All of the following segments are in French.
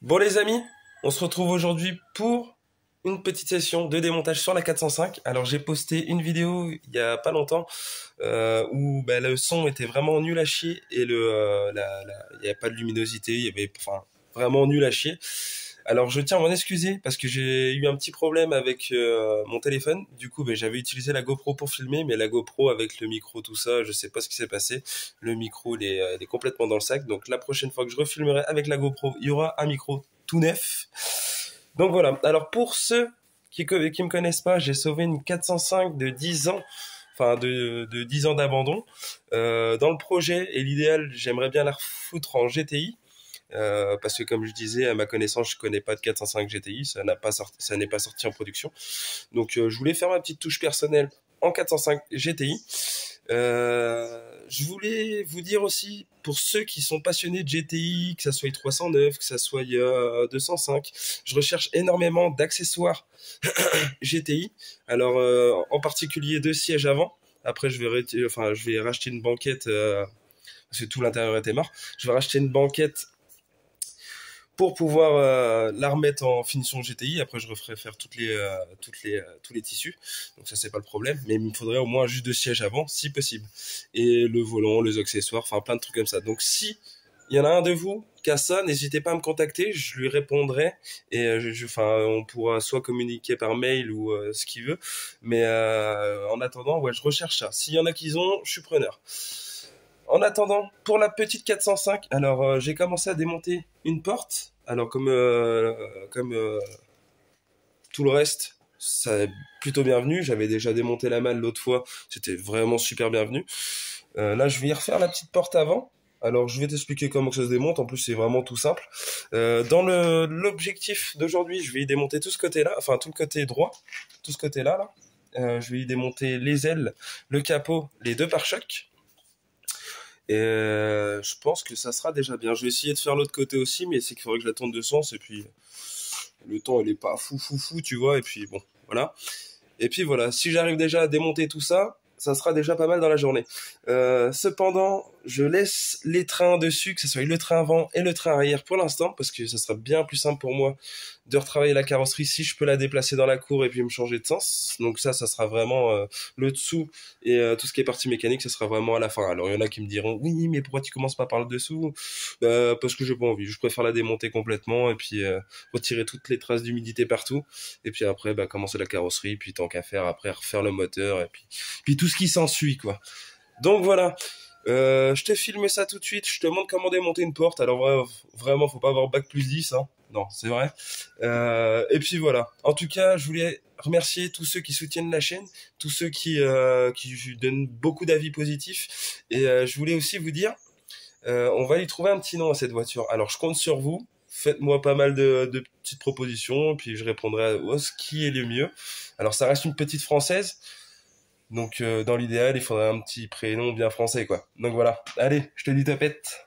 Bon les amis, on se retrouve aujourd'hui pour une petite session de démontage sur la 405. Alors j'ai posté une vidéo il y a pas longtemps où le son était vraiment nul à chier et il n'y avait pas de luminosité, il y avait vraiment nul à chier. Alors je tiens à m'en excuser parce que j'ai eu un petit problème avec mon téléphone. Du coup, j'avais utilisé la GoPro pour filmer, mais la GoPro avec le micro, tout ça, je sais pas ce qui s'est passé. Le micro, il est complètement dans le sac. Donc la prochaine fois que je refilmerai avec la GoPro, il y aura un micro tout neuf. Donc voilà. Alors pour ceux qui me connaissent pas, j'ai sauvé une 405 de 10 ans. Enfin, de 10 ans d'abandon. Dans le projet, et l'idéal, j'aimerais bien la refoutre en GTI. Parce que comme je disais, à ma connaissance, je connais pas de 405 GTI, ça n'est pas sorti en production. Donc je voulais faire ma petite touche personnelle en 405 GTI. Je voulais vous dire aussi, pour ceux qui sont passionnés de GTI, que ça soit 309, que ça soit 205, je recherche énormément d'accessoires GTI. Alors en particulier 2 sièges avant. Après je vais racheter une banquette parce que tout l'intérieur était mort. Je vais racheter une banquette pour pouvoir la remettre en finition GTI. Après, je referai faire tous les tissus. Donc ça, c'est pas le problème. Mais il me faudrait au moins juste 2 sièges avant, si possible. Et le volant, les accessoires, enfin plein de trucs comme ça. Donc si il y en a un de vous qui a ça, n'hésitez pas à me contacter, je lui répondrai. Et on pourra soit communiquer par mail ou ce qu'il veut. Mais en attendant, ouais, je recherche ça. S'il y en a qui ont, je suis preneur. En attendant, pour la petite 405, alors j'ai commencé à démonter une porte. Alors comme tout le reste, ça est plutôt bienvenu. J'avais déjà démonté la malle l'autre fois, c'était vraiment super bienvenu. Là, je vais y refaire la petite porte avant. Alors, je vais t'expliquer comment que ça se démonte. En plus, c'est vraiment tout simple. Dans l'objectif d'aujourd'hui, je vais y démonter tout ce côté-là, enfin tout le côté droit, tout ce côté-là. Je vais y démonter les ailes, le capot, les 2 pare-chocs. Et je pense que ça sera déjà bien. Je vais essayer de faire l'autre côté aussi, mais c'est qu'il faudrait que je la tourne de sens. Et puis, le temps, il est pas fou, tu vois. Et puis, bon, voilà. Et puis, voilà. Si j'arrive déjà à démonter tout ça, ça sera déjà pas mal dans la journée. Cependant, je laisse les trains dessus, que ce soit le train avant et le train arrière pour l'instant, parce que ça sera bien plus simple pour moi de retravailler la carrosserie si je peux la déplacer dans la cour et puis me changer de sens. Donc ça sera vraiment le dessous et tout ce qui est partie mécanique, ça sera vraiment à la fin. Alors il y en a qui me diront, oui, mais pourquoi tu commences pas par le dessous? Parce que j'ai pas envie. Je préfère la démonter complètement et puis retirer toutes les traces d'humidité partout. Et puis après, commencer la carrosserie, puis tant qu'à faire, après refaire le moteur et puis tout ce qui s'ensuit, quoi. Donc voilà. Je te filme ça tout de suite, je te montre comment démonter une porte. Alors vraiment, faut pas avoir bac plus 10, hein. Non, c'est vrai. Et puis voilà. En tout cas, je voulais remercier tous ceux qui soutiennent la chaîne, tous ceux qui donnent beaucoup d'avis positifs. Et je voulais aussi vous dire, on va y trouver un petit nom à cette voiture. Alors je compte sur vous. Faites-moi pas mal de petites propositions, puis je répondrai à ce qui est le mieux. Alors ça reste une petite française. Donc dans l'idéal, il faudrait un petit prénom bien français, quoi. Donc voilà. Allez, je te dis topette.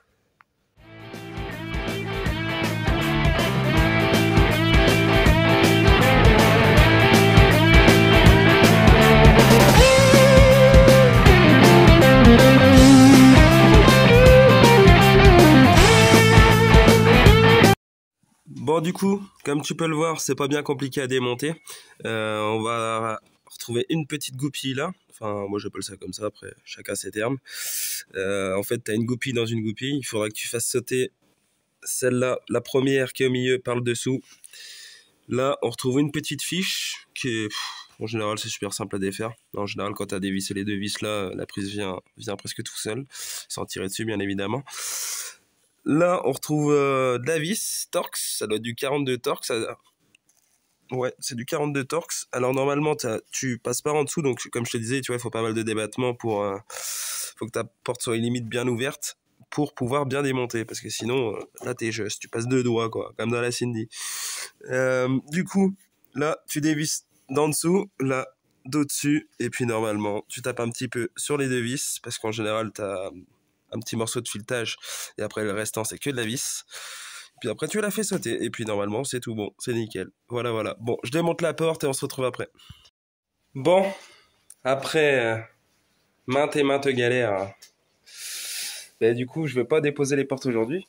Bon, du coup, comme tu peux le voir, c'est pas bien compliqué à démonter. On va retrouver une petite goupille là. Enfin, moi j'appelle ça comme ça, après chacun ses termes. En fait, tu as une goupille dans une goupille. Il faudra que tu fasses sauter celle-là, la première qui est au milieu par le dessous. Là, on retrouve une petite fiche qui est... en général, c'est super simple à défaire. En général, quand tu as dévissé les 2 vis là, la prise vient presque tout seul, sans tirer dessus, bien évidemment. Là, on retrouve de la vis Torx, ça doit être du 42 Torx. Ouais, c'est du 42 Torx. Alors normalement, tu passes par en dessous, donc comme je te disais, tu vois, il faut pas mal de débattement pour... faut que ta porte soit limite bien ouverte pour pouvoir bien démonter, parce que sinon, là, t'es juste, tu passes 2 doigts, quoi, comme dans la Cindy. Du coup, là, tu dévisses d'en dessous, là, d'au-dessus, et puis normalement, tu tapes un petit peu sur les 2 vis, parce qu'en général, t'as un petit morceau de filetage, et après, le restant, c'est que de la vis. Puis après, tu la fais sauter. Et puis normalement, c'est tout bon. C'est nickel. Voilà. Bon, je démonte la porte et on se retrouve après. Bon, après maintes et maintes galères, bah, du coup, je vais pas déposer les portes aujourd'hui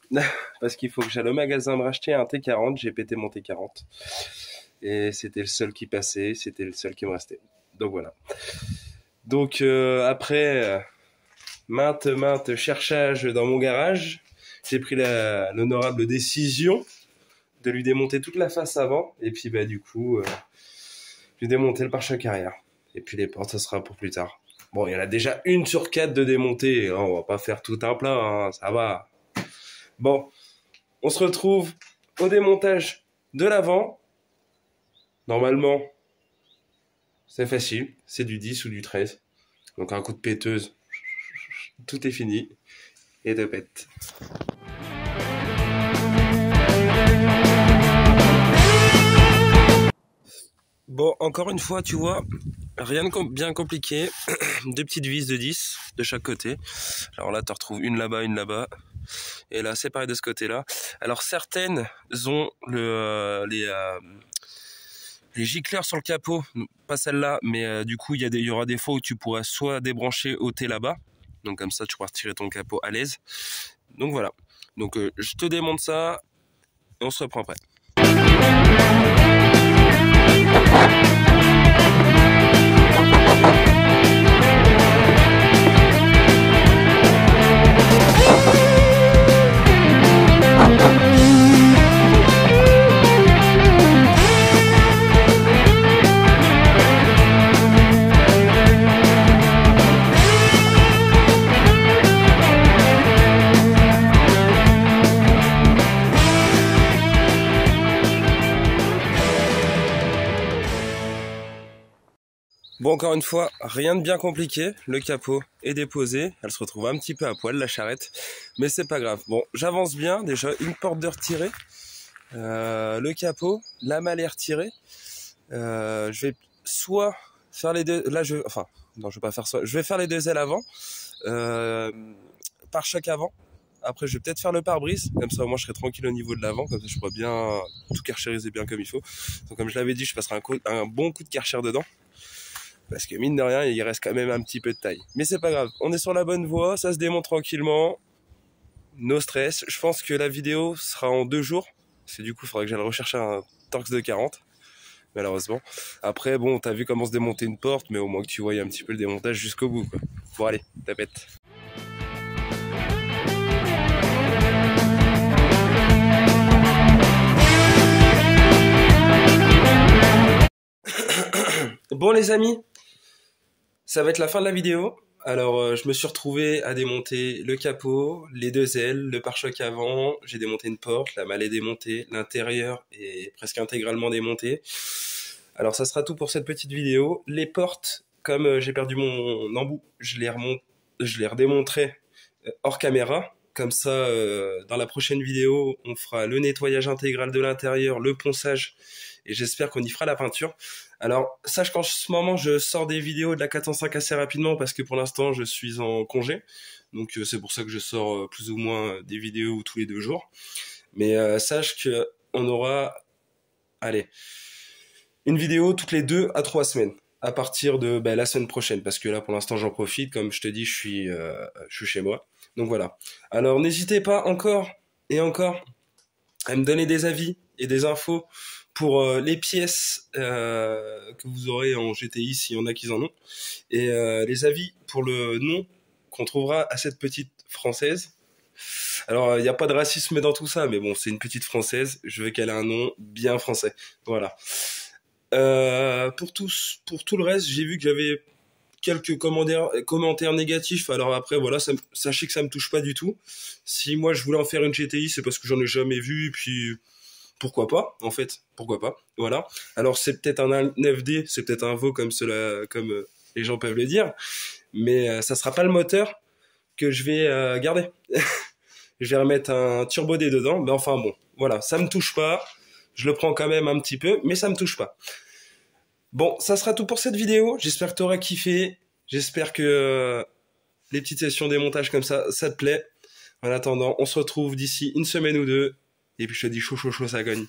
parce qu'il faut que j'aille au magasin me racheter un T40. J'ai pété mon T40 et c'était le seul qui passait, c'était le seul qui me restait. Donc voilà. Donc après maintes cherchages dans mon garage, j'ai pris l'honorable décision de lui démonter toute la face avant et puis bah du coup je vais démonter le pare-choc arrière. Et puis les portes, ça sera pour plus tard. Bon, il y en a déjà une sur 4 de démonter. On va pas faire tout un plat, hein, ça va. Bon, on se retrouve au démontage de l'avant. Normalement, c'est facile. C'est du 10 ou du 13. Donc un coup de péteuse, tout est fini. Et de pète. Bon, encore une fois, tu vois, rien de bien compliqué. Deux petites vis de 10 de chaque côté. Alors là, tu retrouves une là-bas, une là-bas. Et là, c'est pareil de ce côté-là. Alors certaines ont les gicleurs sur le capot. Pas celle-là, mais du coup, il y aura des fois où tu pourras soit débrancher au T là-bas. Donc comme ça, tu pourras retirer ton capot à l'aise. Donc voilà. Donc je te démonte ça et on se reprend après. Bon, encore une fois, rien de bien compliqué. Le capot est déposé. Elle se retrouve un petit peu à poil, la charrette. Mais c'est pas grave. Bon, j'avance bien. Déjà, une porte de retirée. Le capot. La malle est retirée. Je vais soit faire les deux... Là, enfin, non, je vais pas faire ça. Je vais faire les deux ailes avant. Pare-choc avant. Après, je vais peut-être faire le pare-brise. Comme ça, au moins, je serai tranquille au niveau de l'avant. Comme ça, je pourrai bien tout karchériser bien comme il faut. Donc, comme je l'avais dit, je passerai un bon coup de karcher dedans. Parce que mine de rien, il reste quand même un petit peu de taille. Mais c'est pas grave, on est sur la bonne voie, ça se démonte tranquillement. No stress. Je pense que la vidéo sera en 2 jours. Parce que du coup, il faudra que j'aille rechercher un Torx de 40. Malheureusement. Après, bon, t'as vu comment se démonter une porte, mais au moins que tu voyais un petit peu le démontage jusqu'au bout, quoi. Bon, allez, tapette. Bon, les amis, ça va être la fin de la vidéo. Alors, je me suis retrouvé à démonter le capot, les deux ailes, le pare-choc avant. J'ai démonté une porte, la malle est démontée, l'intérieur est presque intégralement démonté. Alors, ça sera tout pour cette petite vidéo. Les portes, comme j'ai perdu mon embout, je les redémonterai hors caméra. Comme ça, dans la prochaine vidéo, on fera le nettoyage intégral de l'intérieur, le ponçage, et j'espère qu'on y fera la peinture. Alors, sache qu'en ce moment, je sors des vidéos de la 405 assez rapidement parce que pour l'instant, je suis en congé. Donc, c'est pour ça que je sors plus ou moins des vidéos tous les 2 jours. Mais sache qu'on aura, allez, une vidéo toutes les 2 à 3 semaines. À partir de la semaine prochaine. Parce que là, pour l'instant, j'en profite. Comme je te dis, je suis chez moi. Donc voilà. Alors, n'hésitez pas encore et encore à me donner des avis et des infos pour les pièces que vous aurez en GTI, s'il y en a qui en ont, et les avis pour le nom qu'on trouvera à cette petite française. Alors, il n'y a pas de racisme dans tout ça, mais bon, c'est une petite française, je veux qu'elle ait un nom bien français. Voilà. Pour tout le reste, j'ai vu que j'avais quelques commentaires négatifs. Alors après, voilà, sachez que ça me touche pas du tout. Si moi je voulais en faire une GTI, c'est parce que j'en ai jamais vu, et puis pourquoi pas, en fait, pourquoi pas, voilà. Alors c'est peut-être un 9D, c'est peut-être un veau comme les gens peuvent le dire, mais ça sera pas le moteur que je vais garder. Je vais remettre un Turbo D dedans, mais enfin bon, voilà, ça me touche pas, je le prends quand même un petit peu, mais ça me touche pas. Bon, ça sera tout pour cette vidéo, j'espère que t'auras kiffé, j'espère que les petites sessions démontage comme ça te plaît. En attendant, on se retrouve d'ici une semaine ou deux. Et puis je te dis chaud, ça gagne.